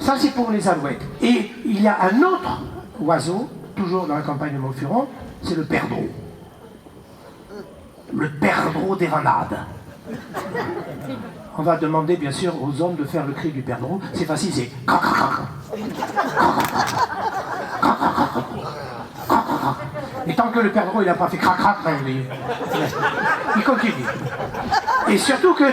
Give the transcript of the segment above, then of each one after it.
Ça, c'est pour les alouettes. Et il y a un autre oiseau, toujours dans la campagne de Montfuron, c'est le perdreau. Le perdreau des vanades. On va demander, bien sûr, aux hommes de faire le cri du perdreau. C'est facile, c'est... Et tant que le perdreau il n'a pas fait crac-crac, il continue. Et surtout que,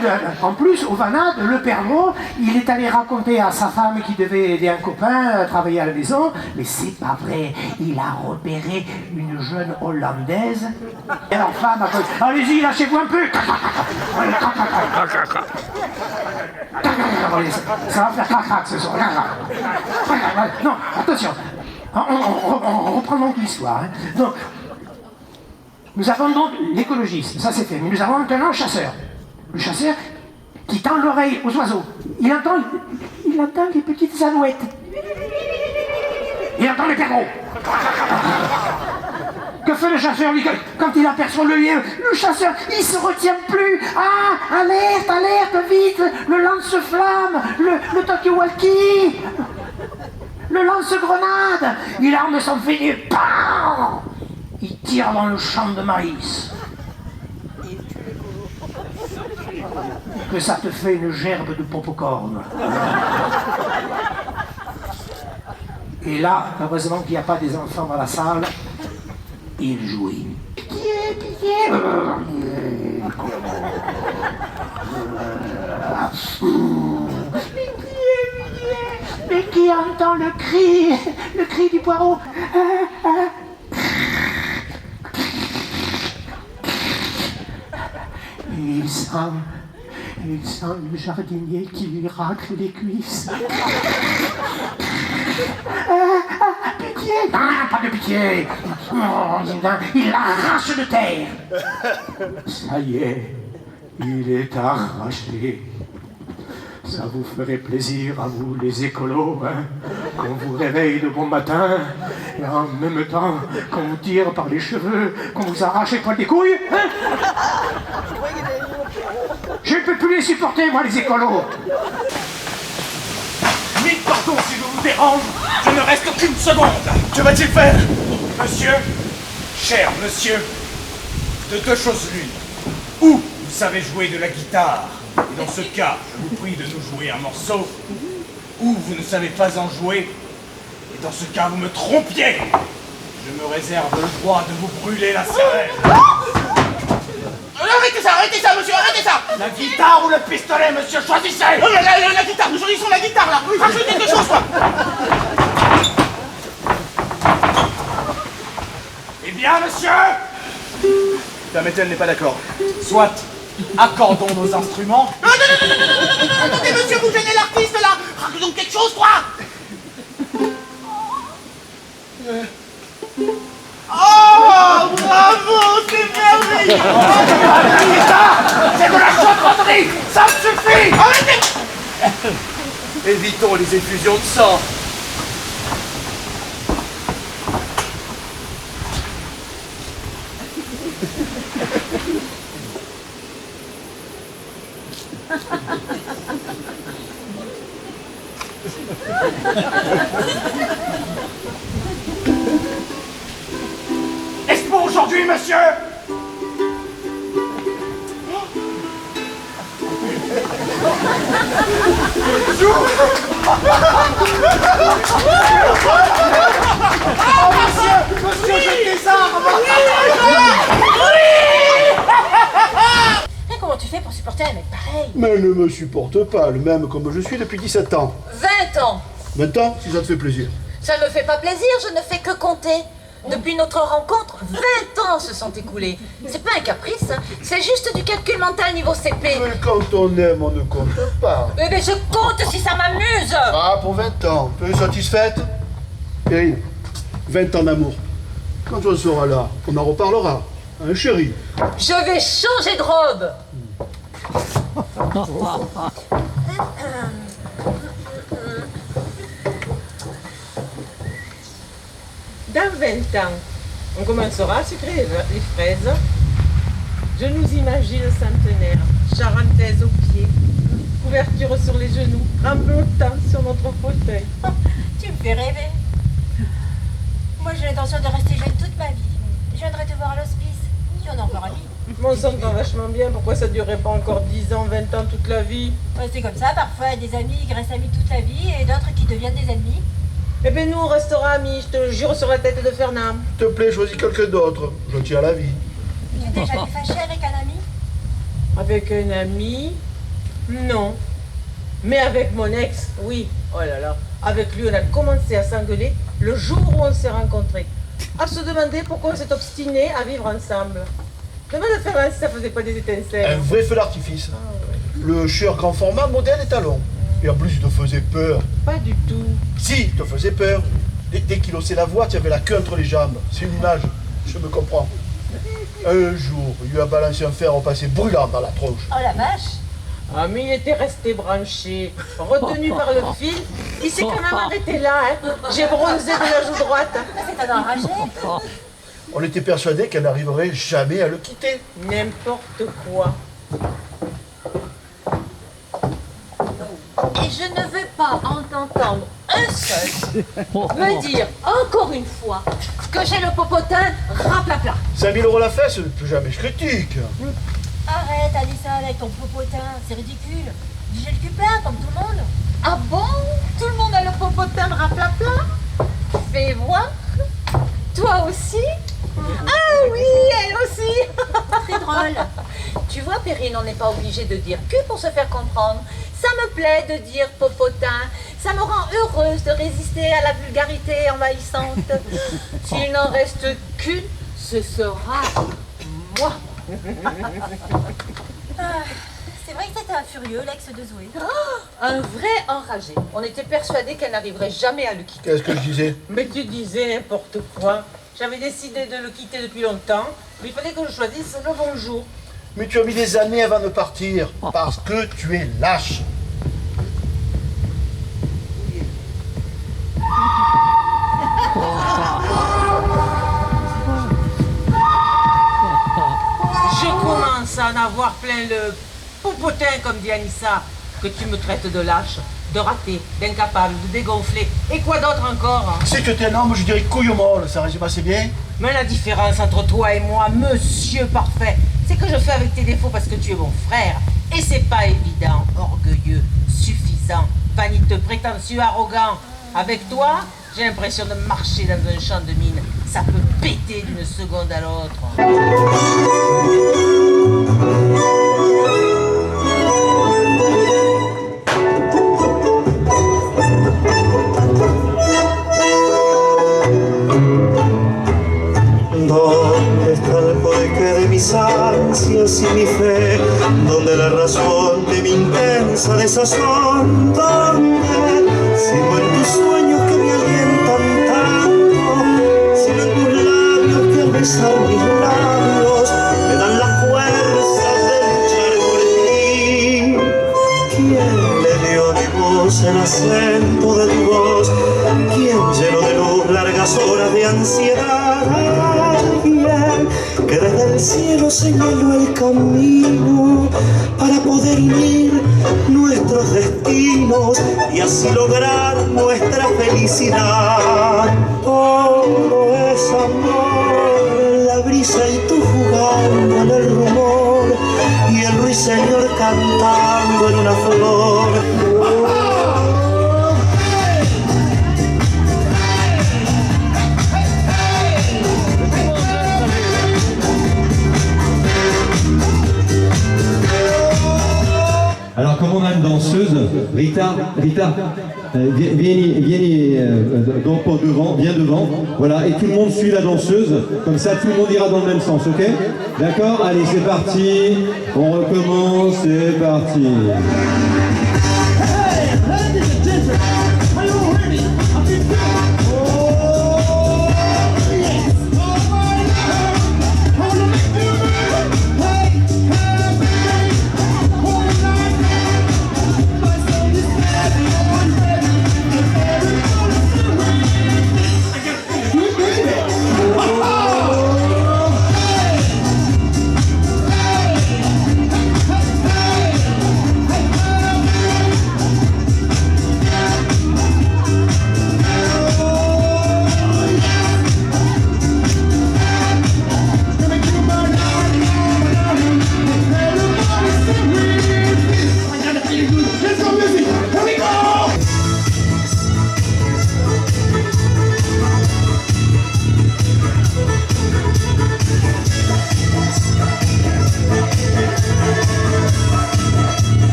en plus, au Vanade, le perdreau, il est allé raconter à sa femme qui devait aider un copain travailler à la maison, mais c'est pas vrai, il a repéré une jeune Hollandaise. Et leur femme a dit, allez-y, lâchez-vous un peu. Ça va faire crac-crac ce soir. Non, attention. On reprend donc l'histoire. Hein. Donc, nous avons donc l'écologiste, ça c'est fait, mais nous avons maintenant le chasseur. Le chasseur qui tend l'oreille aux oiseaux. Il entend les petites alouettes. Il entend les perdreaux. Que fait le chasseur lui, quand il aperçoit le lieu? Le chasseur, il se retient plus. Ah, alerte, alerte, vite, le lance-flamme, le talkie-walkie. Le lance-grenade, il arme son fusil, PAM! Il tire dans le champ de maïs. Que ça te fait une gerbe de popcorn. Et là, heureusement qu'il n'y a pas des enfants dans la salle, il jouit. Pitié, pitié. Mais qui entend le cri du poireau? il sent le jardinier qui lui racle les cuisses. Pitié! Ah, pas de pitié! Oh, il l'arrache de terre! Ça y est, il est arraché. Ça vous ferait plaisir à vous, les écolos, hein, qu'on vous réveille de bon matin, et en même temps qu'on vous tire par les cheveux, qu'on vous arrache les poils des couilles, hein? Je ne peux plus les supporter, moi, les écolos. Mille pardons si je vous dérange, je ne reste qu'une seconde. Que va-t-il faire? Monsieur, cher monsieur, de deux choses l'une. Ou vous savez jouer de la guitare, et dans ce cas, je vous prie de nous jouer un morceau, ou vous ne savez pas en jouer, et dans ce cas, vous me trompiez. Je me réserve le droit de vous brûler la cervelle. Arrêtez ça, monsieur, arrêtez ça! La guitare ou le pistolet, monsieur, choisissez! La guitare, nous choisissons la guitare, là! Rajoute quelque chose, quoi! Eh bien, monsieur! Permettez, elle n'est pas d'accord. Soit, accordons nos instruments. Non, attendez, monsieur, vous gênez l'artiste, là! Rajoutons quelque chose, quoi! Oh, bravo, c'est merveilleux! C'est de la chantrerie! Ça me suffit! Arrêtez! Évitons les effusions de sang. Est-ce pour aujourd'hui, monsieur? Monsieur, jette des armes! Et comment tu fais pour supporter un mec pareil? Mais elle ne me supporte pas, le même comme je suis depuis 17 ans. 20 ans! 20 ans, si ça te fait plaisir. Ça ne me fait pas plaisir, je ne fais que compter. Depuis notre rencontre, 20 ans se sont écoulés. C'est pas un caprice, hein. C'est juste du calcul mental niveau CP. Mais quand on aime, on ne compte pas. Mais je compte si ça m'amuse. Ah, pour 20 ans, tu es satisfaite? Perrine, 20 ans d'amour. Quand on sera là, on en reparlera. Hein, chérie? Je vais changer de robe. Dans 20 ans, on commencera à sucrer les fraises. Je nous imagine centenaire, charentaise aux pieds, couverture sur les genoux, tremblotant sur notre fauteuil. Tu me fais rêver. Moi, j'ai l'intention de rester jeune toute ma vie. Je viendrai te voir à l'hospice. Si on a encore envie. Mon sang va vachement bien, pourquoi ça durerait pas encore 10 ans, 20 ans, toute la vie? Ouais, c'est comme ça, parfois il y a des amis qui restent amis toute la vie et d'autres qui deviennent des ennemis. Eh bien nous, on restera amis, je te jure sur la tête de Fernand. S'il te plaît, choisis quelqu'un d'autre. Je tiens à la vie. Tu t'es jamais fâché avec un ami? Avec un ami? Non. Mais avec mon ex, oui. Oh là là. Avec lui, on a commencé à s'engueuler le jour où on s'est rencontrés. À se demander pourquoi on s'est obstiné à vivre ensemble. Demande à Fernand si ça faisait pas des Un étincelles. vrai feu d'artifice. Le shirt grand format, modèle et talon. Et en plus, il te faisait peur. Pas du tout. Si, il te faisait peur. Dès qu'il haussait la voix, tu avais la queue entre les jambes. C'est une image, je me comprends. Un jour, il lui a balancé un fer au passé brûlant dans la tronche. Oh la vache! Ah mais il était resté branché, retenu par le fil. Il s'est quand même arrêté là, hein. J'ai bronzé de la joue droite. C'est un enragé! On était persuadé qu'elle n'arriverait jamais à le quitter. N'importe quoi. Et je ne veux pas en entendre un seul me dire encore une fois que j'ai le popotin raplapla. 5 000 € la fesse, plus jamais je critique. Arrête, Alissa, avec ton popotin, c'est ridicule. J'ai le cul plein comme tout le monde. Ah bon? Tout le monde a le popotin de raplapla? Fais voir. Toi aussi? Ah oui, elle aussi. Très drôle. Tu vois, Perrine, on n'est pas obligé de dire que pour se faire comprendre. Ça me plaît de dire popotin. Ça me rend heureuse de résister à la vulgarité envahissante. S'il n'en reste qu'une, ce sera moi. Ah, c'est vrai que c'était un furieux, l'ex de Zoé. Un vrai enragé. On était persuadés qu'elle n'arriverait jamais à le quitter. Qu'est-ce que je disais? Mais tu disais n'importe quoi. J'avais décidé de le quitter depuis longtemps, mais il fallait que je choisisse le bon jour. Mais tu as mis des années avant de partir, parce que tu es lâche. Je commence à en avoir plein le popotin, comme dit Anissa, que tu me traites de lâche, de raté, d'incapable, de dégonflé, et quoi d'autre encore, hein? Si tu étais un homme, je dirais couille au molle, ça résume assez bien. Mais la différence entre toi et moi, monsieur parfait, c'est que je fais avec tes défauts parce que tu es mon frère. Et c'est pas évident, orgueilleux, suffisant, vaniteux, prétentieux, arrogant. Avec toi, j'ai l'impression de marcher dans un champ de mine. Ça peut péter d'une seconde à l'autre. ¿Dónde está el porqué de mis ansias y mi fe? ¿Dónde la razón de mi intensa desazón? ¿Dónde? Si no en tus sueños que me alientan tanto, sino en tus labios que al besar mis labios me dan la fuerza de luchar por ti. ¿Quién le dio a mi voz el acento de tu voz? ¿Quién llenó de luz largas horas de ansiedad? Alguien que desde el cielo señaló el camino para poder unir nuestros destinos y así lograr nuestra felicidad. Todo es amor, la brisa y tú jugando en el rumor y el ruiseñor cantando en una flor. Alors comme on a une danseuse, Rita, viens donc pour devant, viens devant, voilà, et tout le monde suit la danseuse, comme ça tout le monde ira dans le même sens, ok? D'accord? Allez, c'est parti, on recommence, c'est parti.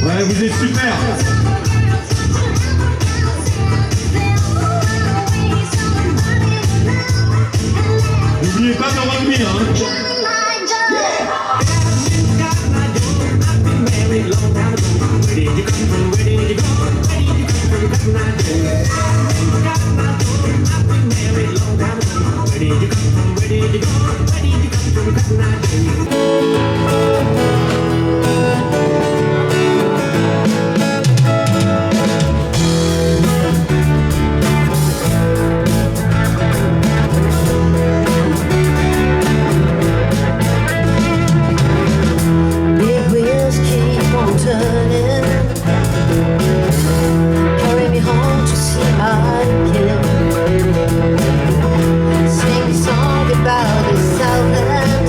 Ouais, vous êtes super. N'oubliez pas de revenir, hein. Sing a song about the Southland.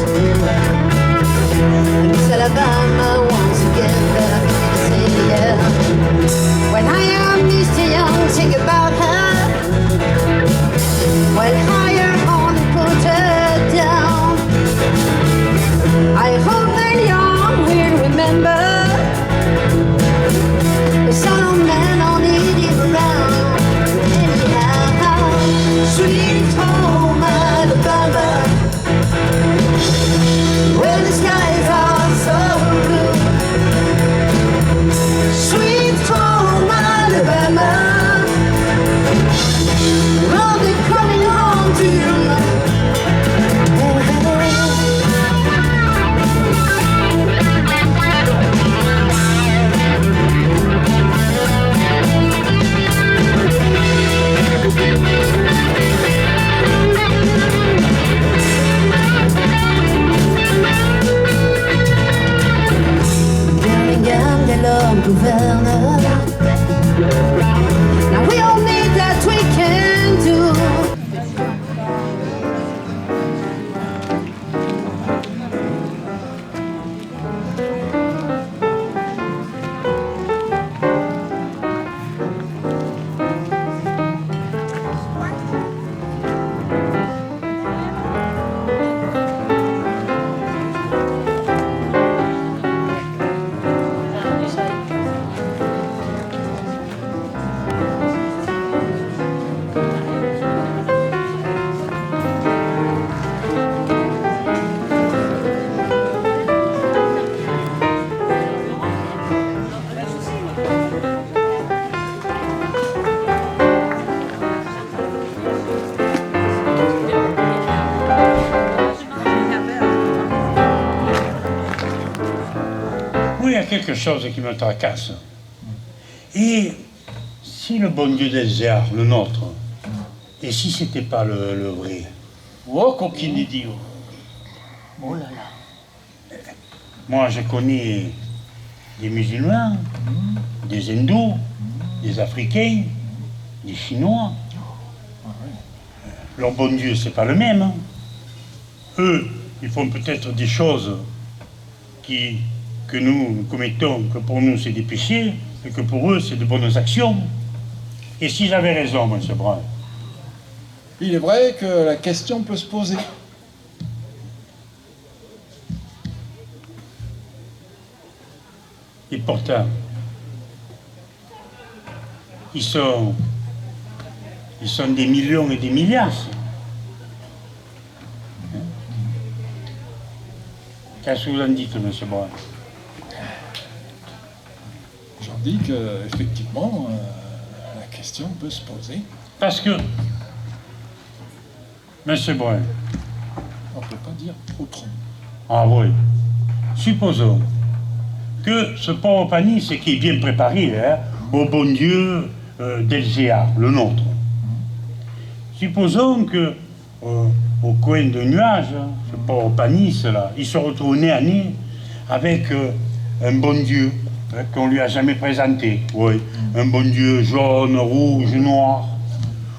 quelque chose qui me tracasse. Et si le bon Dieu d'Elzéar, le nôtre, et si c'était pas le vrai? Oh, coquine idiot. Oh là là. Moi, je connais des musulmans, des hindous, des africains, des chinois. Leur bon Dieu, c'est pas le même. Hein. Eux, ils font peut-être des choses que nous commettons, que pour nous c'est des péchés, et que pour eux c'est de bonnes actions. Et si j'avais raison, monsieur Brun? Il est vrai que la question peut se poser. Et pourtant, ils sont des millions et des milliards. Qu'est-ce que vous en dites, monsieur Brun? J'en dis que, effectivement, la question peut se poser. Parce que, monsieur Brun, on ne peut pas dire autrement. Ah oui, supposons que ce pauvre panier, c'est qui est bien préparé hein, au bon Dieu d'Elzéar, le nôtre. Supposons que au coin de nuages, ce pauvre panier, là, il se retrouve nez à nez avec un bon Dieu hein, qu'on lui a jamais présenté. Oui, un bon Dieu jaune, rouge, noir.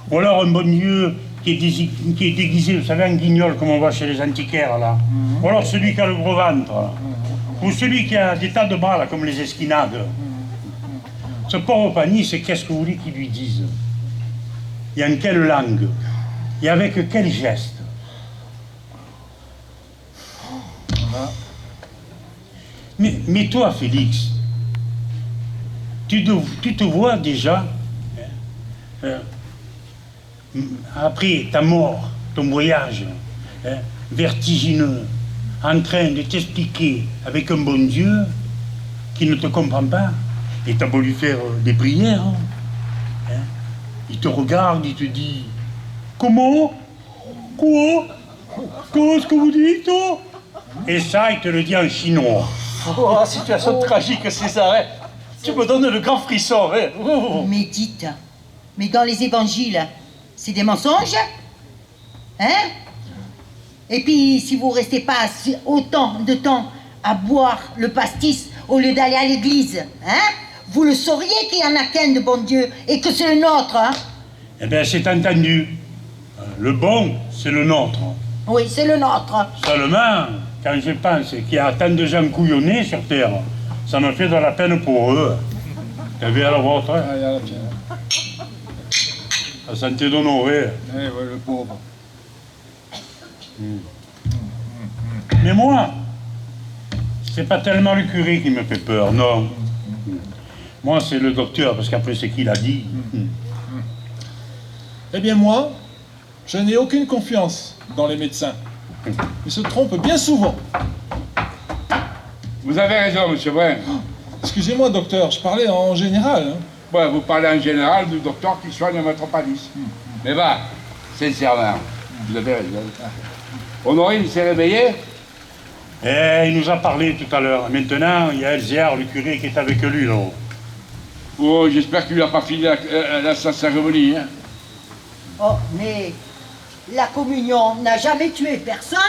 Ou alors un bon Dieu qui est déguisé, vous savez, en guignol, comme on voit chez les antiquaires, là. Ou alors celui qui a le gros ventre. Ou celui qui a des tas de bras, là, comme les esquinades. Ce pauvre panier, c'est qu'est-ce que vous voulez qu'il lui dise? Et en quelle langue? Et avec quel geste? Mais toi, Félix, tu te vois déjà, après ta mort, ton voyage vertigineux, en train de t'expliquer avec un bon Dieu qui ne te comprend pas, et t'as beau lui faire des prières, il te regarde, il te dit « Comment? Quoi? Qu'est-ce que vous dites, toi ?» Et ça, il te le dit en chinois. Oh, situation tragique, César. Tu me donnes le grand frisson. Mais dites, mais dans les évangiles, c'est des mensonges? Hein? Et puis, si vous restez pas autant de temps à boire le pastis au lieu d'aller à l'église, hein? Vous le sauriez qu'il y en a qu'un de bon Dieu et que c'est le nôtre, hein? Eh bien, c'est entendu. Le bon, c'est le nôtre. Oui, c'est le nôtre. Seulement, quand je pense qu'il y a tant de gens couillonnés sur Terre, ça me fait de la peine pour eux. T'as vu à la vôtre, hein? Ah, il y a la pierre. La santé d'Honoré. Eh ouais, le pauvre. Mais moi, c'est pas tellement le curé qui me fait peur, non. Moi, c'est le docteur, parce qu'après, c'est qui l'a dit. Eh bien, moi, je n'ai aucune confiance dans les médecins. Ils se trompent bien souvent. Vous avez raison, monsieur Brun. Excusez-moi, docteur, je parlais en général. Hein. Ouais, vous parlez en général du docteur qui soigne votre palisse. Mais va, sincèrement, vous avez raison. Honorine s'est réveillé? Eh, il nous a parlé tout à l'heure. Maintenant, il y a Elzéar, le curé, qui est avec lui, là. Oh, j'espère qu'il n'a pas fini sa cérémonie. Hein. Oh, mais la communion n'a jamais tué personne.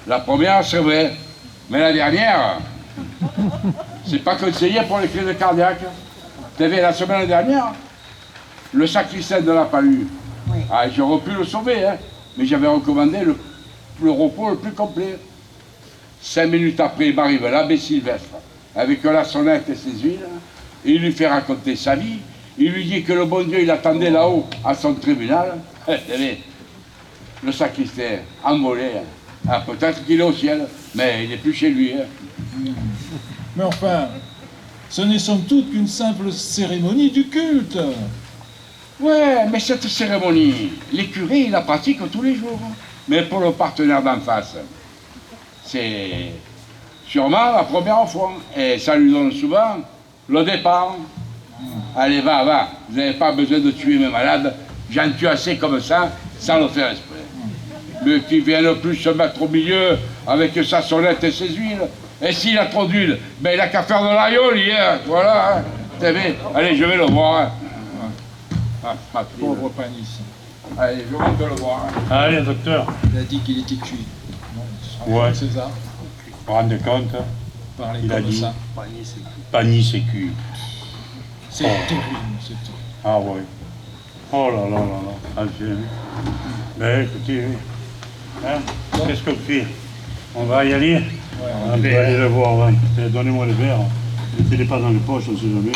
La première, c'est vrai. Mais la dernière, c'est pas conseillé pour les crises cardiaques. Vous avez la semaine dernière, le sacristain ne l'a pas eu. Oui. Ah, j'aurais pu le sauver, hein, mais j'avais recommandé le repos le plus complet. 5 minutes après, il m'arrive l'abbé Sylvestre, avec la sonnette et ses huiles, et il lui fait raconter sa vie. Il lui dit que le bon Dieu, il attendait là-haut, à son tribunal. Le sacristain, envolé. Ah, peut-être qu'il est au ciel, mais il n'est plus chez lui. Hein. Mais enfin, ce n'est somme toute qu'une simple cérémonie du culte. Ouais, mais cette cérémonie, les curés, ils la pratiquent tous les jours. Mais pour le partenaire d'en face, c'est sûrement la première fois. Et ça lui donne souvent le départ. Allez, va, vous n'avez pas besoin de tuer mes malades. J'en tue assez comme ça, sans le faire exprès. Mais qui vient le plus se mettre au milieu avec sa sonnette et ses huiles. Et s'il a trop d'huile, ben il a qu'à faire de l'aïeul hier, voilà. Hein. T'as vu? Allez, je vais le voir. Hein. Ah, Pauvre Panis. allez, je rentre le voir. Hein. Allez, docteur. Il a dit qu'il était cuit. Non, Ouais. César, Vous vous rendez compte? parler Il a comme dit. ça. Panis et cul. C'est terrible, c'est tout. Ah ouais. Oh là là là là. Ah, ben écoutez, oui. Hein? Qu'est-ce qu'on fait? On va y aller? On va aller le voir, ouais. Donnez-moi le verre. Mettez-les pas dans les poches, on sait jamais.